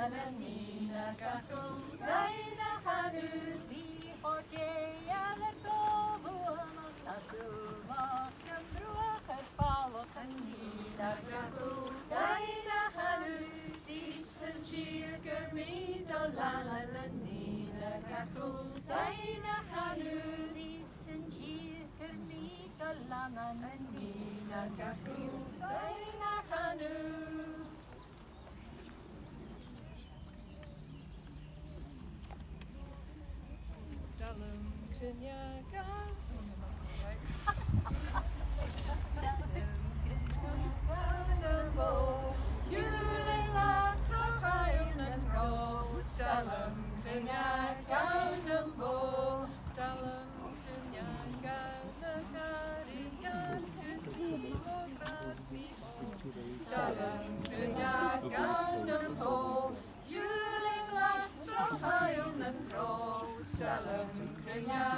Nina Kaku, Daina Hanu, Hojeya Letovu, Atuma, Kamrua, Palo, Nina Kaku, Daina Hanu, Season Cheer, Kermito, Lala, Nina Kaku, Daina Hanu, Season Cheer, Kermito, Lala, Nina Kaku, Daina Hanu. Stalum Krynyaga. Stalum Krynyaga Numbo. Stalum Krynyaga Nakarikas Kutibokras Bibo. Stalum Krynyaga Numbo. Juling Lach Trochayon and Ro. Stalum Krynyaga